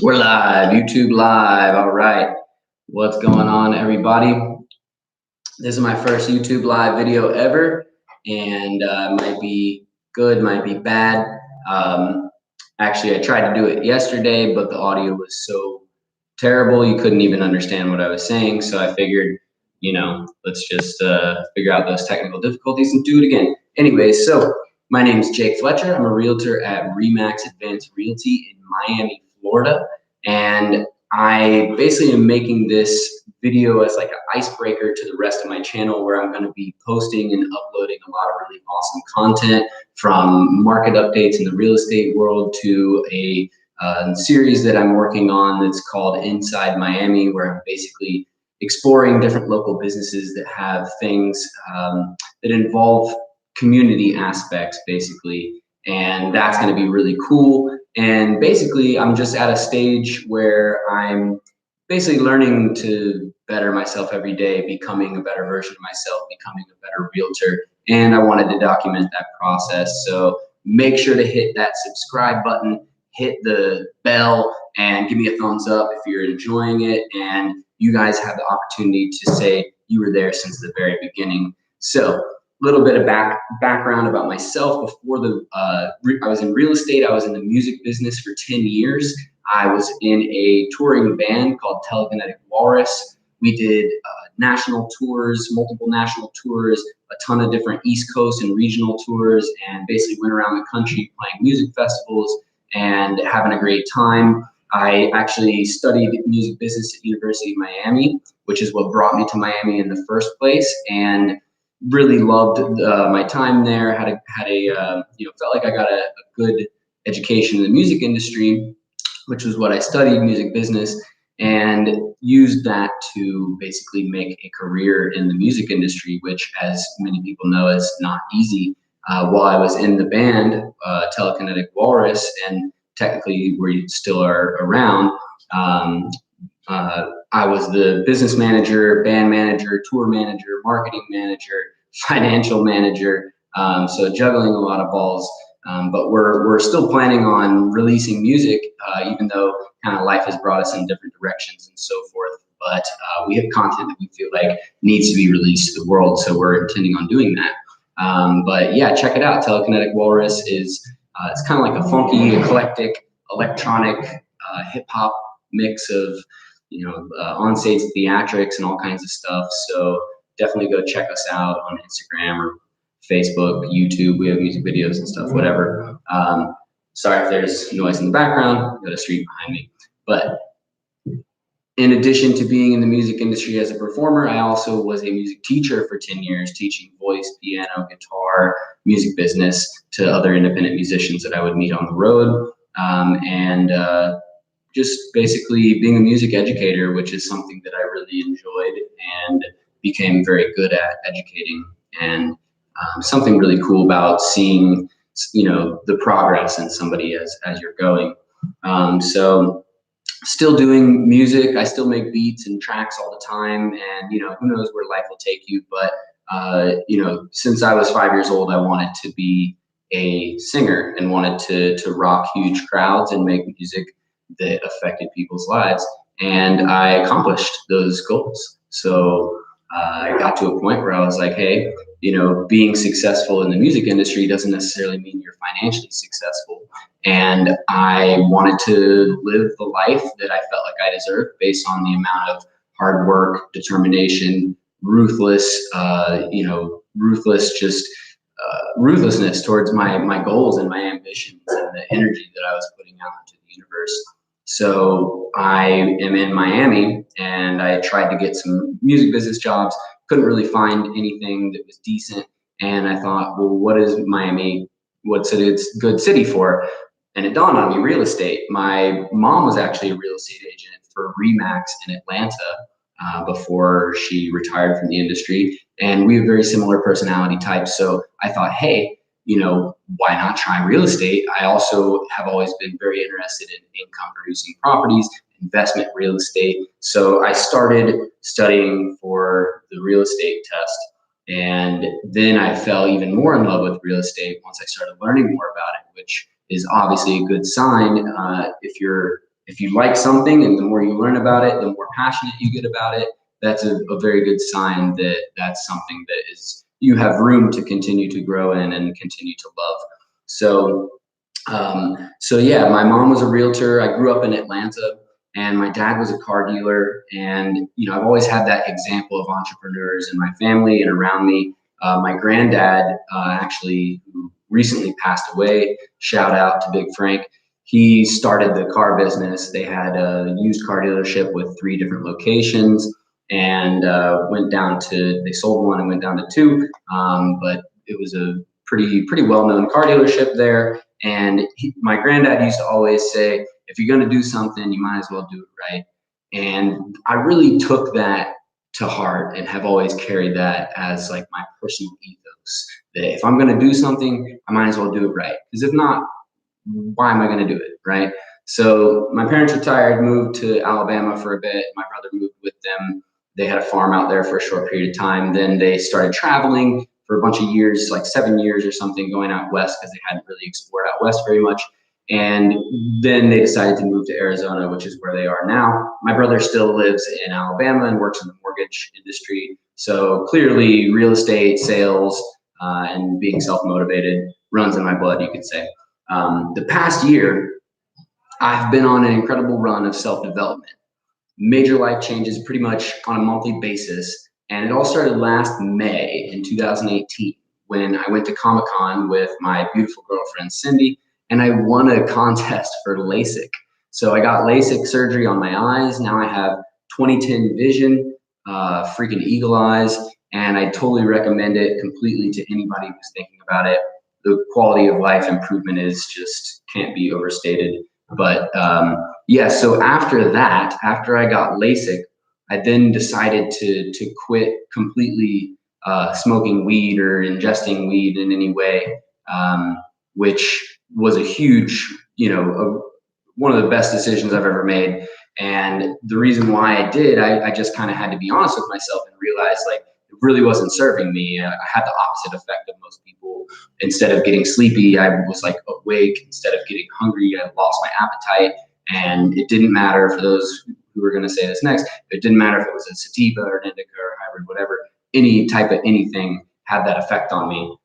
We're live, YouTube live. All right. What's going on, everybody? This is my first YouTube live video ever, and might be good, might be bad. Actually, I tried to do it yesterday, but the audio was so terrible you couldn't even understand what I was saying. So I figured, let's just figure out those technical difficulties and do it again. Anyways, so my name is Jake Fletcher. I'm a realtor at Remax Advanced Realty in Miami, Florida. And I basically am making this video as like an icebreaker to the rest of my channel, where I'm going to be posting and uploading a lot of really awesome content, from market updates in the real estate world to a series that I'm working on that's called Inside Miami, where I'm basically exploring different local businesses that have things that involve community aspects, basically. And that's going to be really cool. And basically, I'm just at a stage where I'm basically learning to better myself every day, becoming a better version of myself, becoming a better realtor. And I wanted to document that process. So make sure to hit that subscribe button, hit the bell, and give me a thumbs up if you're enjoying it. And you guys have the opportunity to say you were there since the very beginning. So little bit of background about myself. Before I was in real estate. I was in the music business for 10 years. I was in a touring band called Telekinetic Walrus. We did national tours, multiple national tours, a ton of different East Coast and regional tours, and basically went around the country playing music festivals and having a great time. I actually studied music business at University of Miami, which is what brought me to Miami in the first place, and really loved my time there. Felt like I got a good education in the music industry, which was what I studied, music business, and used that to basically make a career in the music industry, which, as many people know, is not easy. While I was in the band, Telekinetic Walrus, and technically we still are around, I was the business manager, band manager, tour manager, marketing manager, financial manager, so juggling a lot of balls. But we're still planning on releasing music, even though kind of life has brought us in different directions and so forth. But we have content that we feel like needs to be released to the world, so we're intending on doing that. But yeah, check it out. Telekinetic Walrus is it's kind of like a funky, eclectic, electronic, hip hop mix of on-stage theatrics and all kinds of stuff. So definitely go check us out on Instagram or Facebook, YouTube. We have music videos and stuff, whatever. Sorry if there's noise in the background, got a street behind me. But in addition to being in the music industry as a performer, I also was a music teacher for 10 years, teaching voice, piano, guitar, music business to other independent musicians that I would meet on the road. Just basically being a music educator, which is something that I really enjoyed and became very good at educating. And something really cool about seeing, the progress in somebody as you're going. So still doing music. I still make beats and tracks all the time, and who knows where life will take you. But since I was 5 years old, I wanted to be a singer and wanted to rock huge crowds and make music that affected people's lives, and I accomplished those goals. So I got to a point where I was like, hey, being successful in the music industry doesn't necessarily mean you're financially successful. And I wanted to live the life that I felt like I deserved based on the amount of hard work, determination, ruthlessness towards my goals and my ambitions and the energy that I was putting out into the universe. So I am in Miami, and I tried to get some music business jobs, couldn't really find anything that was decent. And I thought, well, what is Miami? What's it a good city for? And it dawned on me, real estate. My mom was actually a real estate agent for Remax in Atlanta before she retired from the industry. And we have very similar personality types. So I thought, hey, why not try real estate? I also have always been very interested in income producing properties, investment real estate. So I started studying for the real estate test. And then I fell even more in love with real estate once I started learning more about it, which is obviously a good sign if you're if you like something and the more you learn about it, the more passionate you get about it, that's a very good sign that that's something that is you have room to continue to grow in and continue to love. So so yeah, my mom was a realtor. I grew up in Atlanta, and my dad was a car dealer. And I've always had that example of entrepreneurs in my family and around me. My granddad, actually, who recently passed away, shout out to Big Frank. He started the car business. They had a used car dealership with 3 different locations, and they sold one and went down to 2. But it was a pretty well-known car dealership there. And my granddad used to always say, if you're going to do something, you might as well do it right. And I really took that to heart and have always carried that as like my personal ethos, that if I'm going to do something, I might as well do it right. Because if not, why am I going to do it, right? So my parents retired, moved to Alabama for a bit. My brother moved with them. They had a farm out there for a short period of time. Then they started traveling for a bunch of years, like 7 years or something, going out west because they hadn't really explored out west very much. And then they decided to move to Arizona, which is where they are now. My brother still lives in Alabama and works in the mortgage industry. So clearly, real estate, sales, and being self-motivated runs in my blood, you could say. The past year, I've been on an incredible run of self-development, major life changes pretty much on a monthly basis. And it all started last May in 2018 when I went to Comic-Con with my beautiful girlfriend, Cindy, and I won a contest for LASIK. So I got LASIK surgery on my eyes. Now I have 20/10 vision, freaking eagle eyes, and I totally recommend it completely to anybody who's thinking about it. The quality of life improvement is just can't be overstated. But yeah, so after that, after I got LASIK, I then decided to quit completely smoking weed or ingesting weed in any way, which was a huge, one of the best decisions I've ever made. And the reason why I did, I just kind of had to be honest with myself and realize like it really wasn't serving me. I had the opposite effect of most people. Instead of getting sleepy, I was like awake. Instead of getting hungry, I lost my appetite. And it didn't matter for those who were going to say this next. It didn't matter if it was a sativa or an indica or hybrid, whatever. Any type of anything had that effect on me.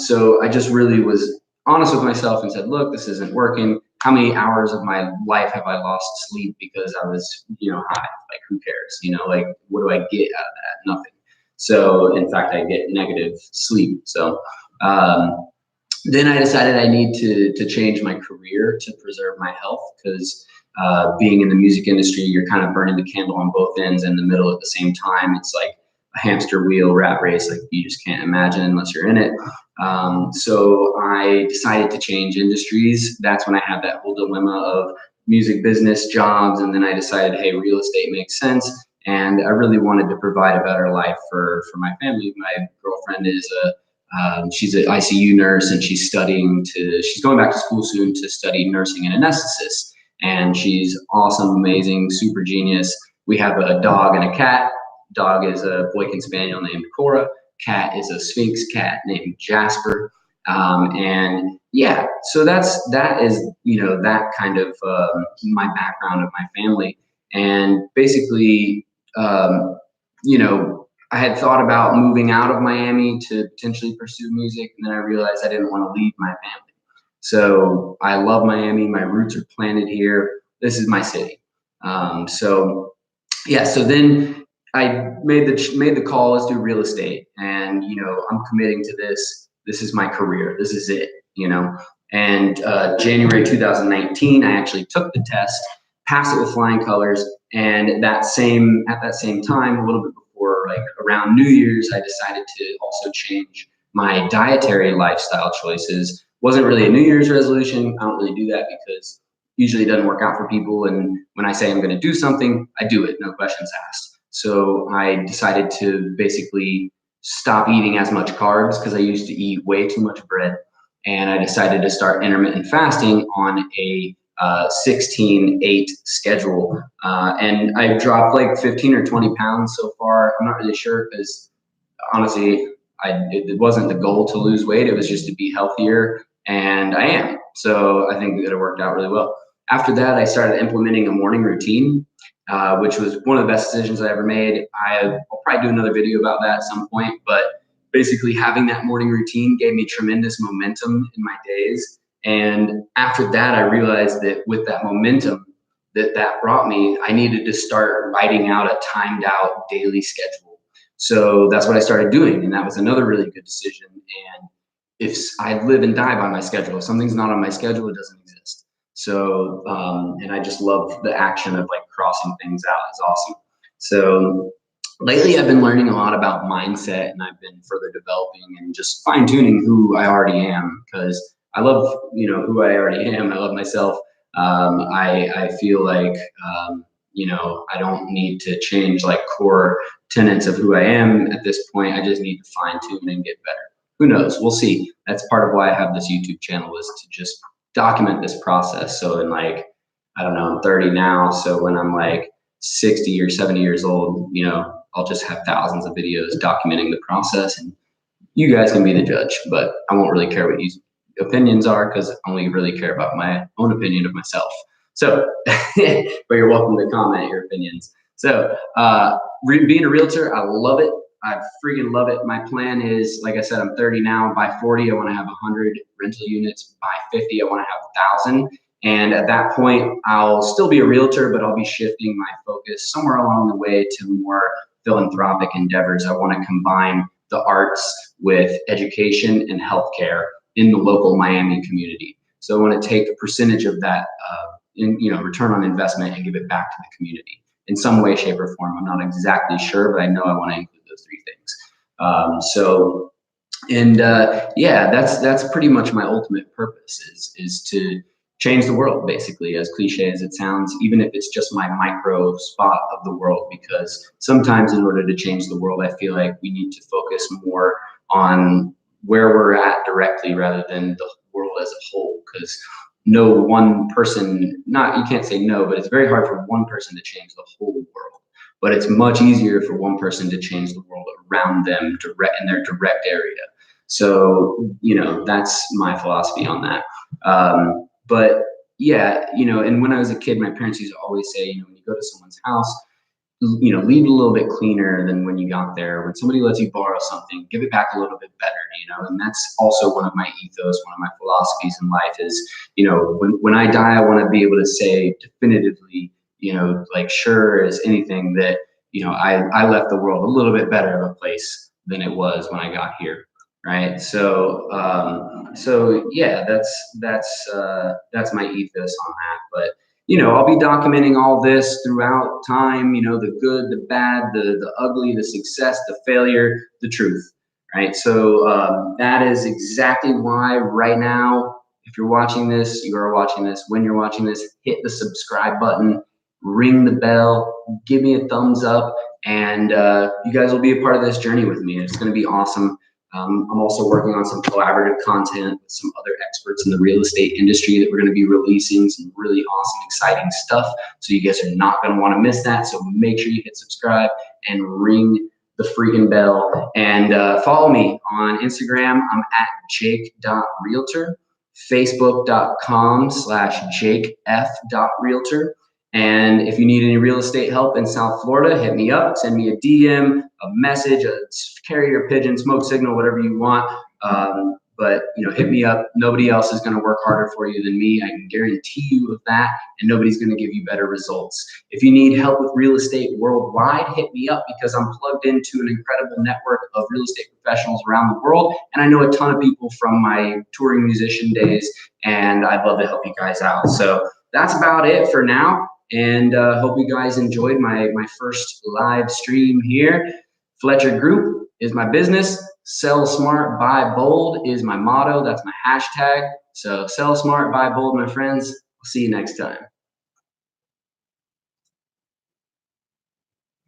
So I just really was honest with myself and said, look, this isn't working. How many hours of my life have I lost sleep because I was, high? Like, who cares? Like, what do I get out of that? Nothing. So, in fact, I get negative sleep. So, then I decided I need to change my career to preserve my health because being in the music industry, you're kind of burning the candle on both ends in the middle at the same time. It's like a hamster wheel rat race, like you just can't imagine unless you're in it. So I decided to change industries. That's when I had that whole dilemma of music business jobs. And then I decided, hey, real estate makes sense. And I really wanted to provide a better life for my family. My girlfriend is she's an ICU nurse and she's going back to school soon to study nursing and anesthetist. And she's awesome, amazing, super genius. We have a dog and a cat. Dog is a Boykin Spaniel named Cora. Cat is a Sphinx cat named Jasper. And yeah, so that is, that kind of my background of my family. And basically, I had thought about moving out of Miami to potentially pursue music, and then I realized I didn't want to leave my family. So I love Miami. My roots are planted here. This is my city. So yeah, so then I made the call. Let's do real estate, and I'm committing to this. This is my career. This is it. And January 2019, I actually took the test, passed it with flying colors, and at that same time, a little bit before, like around New Year's, I decided to also change my dietary lifestyle choices. Wasn't really a New Year's resolution. I don't really do that because usually it doesn't work out for people. And when I say I'm going to do something, I do it, no questions asked. So I decided to basically stop eating as much carbs because I used to eat way too much bread. And I decided to start intermittent fasting on a 16/8 schedule. And I've dropped like 15 or 20 pounds so far. I'm not really sure because honestly, it wasn't the goal to lose weight. It was just to be healthier, and I am. So I think that it worked out really well. After that, I started implementing a morning routine, which was one of the best decisions I ever made. I'll probably do another video about that at some point, but basically having that morning routine gave me tremendous momentum in my days. And after that, I realized that with that momentum that brought me, I needed to start writing out a timed out daily schedule. So that's what I started doing. And that was another really good decision. And if I live and die by my schedule, if something's not on my schedule, it doesn't exist. So, and I just love the action of like crossing things out. It's awesome. So lately I've been learning a lot about mindset, and I've been further developing and just fine tuning who I already am, because I love, who I already am. I love myself. I feel like, I don't need to change like core tenets of who I am at this point. I just need to fine tune and get better. Who knows? We'll see. That's part of why I have this YouTube channel, is to just document this process. So in like, I don't know, I'm 30 now. So when I'm like 60 or 70 years old, I'll just have thousands of videos documenting the process, and you guys can be the judge, but I won't really care what your opinions are, because I only really care about my own opinion of myself. So, but you're welcome to comment your opinions. So, being a realtor, I love it. I freaking love it. My plan is, like I said, I'm 30 now. By 40, I want to have 100 rental units. By 50, I want to have 1,000. And at that point, I'll still be a realtor, but I'll be shifting my focus somewhere along the way to more philanthropic endeavors. I want to combine the arts with education and healthcare in the local Miami community. So I want to take a percentage of that, return on investment, and give it back to the community in some way, shape, or form. I'm not exactly sure, but I know I want to include those three things. That's pretty much my ultimate purpose, is to change the world, basically, as cliche as it sounds, even if it's just my micro spot of the world, because sometimes in order to change the world, I feel like we need to focus more on where we're at directly rather than the world as a whole, because no one person, you can't say no, but it's very hard for one person to change the whole world. But it's much easier for one person to change the world around them in their direct area. So, that's my philosophy on that. But yeah, and when I was a kid, my parents used to always say, when you go to someone's house, leave it a little bit cleaner than when you got there. When somebody lets you borrow something, give it back a little bit better, and that's also one of my ethos, one of my philosophies in life is, when I die, I want to be able to say definitively, like sure as anything that, I left the world a little bit better of a place than it was when I got here. Right. So, yeah, that's my ethos on that. But, I'll be documenting all this throughout time, the good, the bad, the ugly, the success, the failure, the truth. Right. So, that is exactly why right now, if you're watching this, when you're watching this, hit the subscribe button, ring the bell, give me a thumbs up, and you guys will be a part of this journey with me. It's going to be awesome. I'm also working on some collaborative content with some other experts in the real estate industry that we're going to be releasing some really awesome, exciting stuff. So you guys are not going to want to miss that. So make sure you hit subscribe and ring the freaking bell, and follow me on Instagram. I'm at jake.realtor, facebook.com/jakef.realtor. And if you need any real estate help in South Florida, hit me up, send me a DM, a message, a carrier pigeon, smoke signal, whatever you want. But hit me up. Nobody else is going to work harder for you than me. I can guarantee you of that, and nobody's going to give you better results. If you need help with real estate worldwide, hit me up, because I'm plugged into an incredible network of real estate professionals around the world, and I know a ton of people from my touring musician days, and I'd love to help you guys out. So that's about it for now. And hope you guys enjoyed my first live stream here. Fletcher Group is my business. Sell smart, buy bold is my motto. That's my hashtag. So sell smart, buy bold, my friends. I'll see you next time.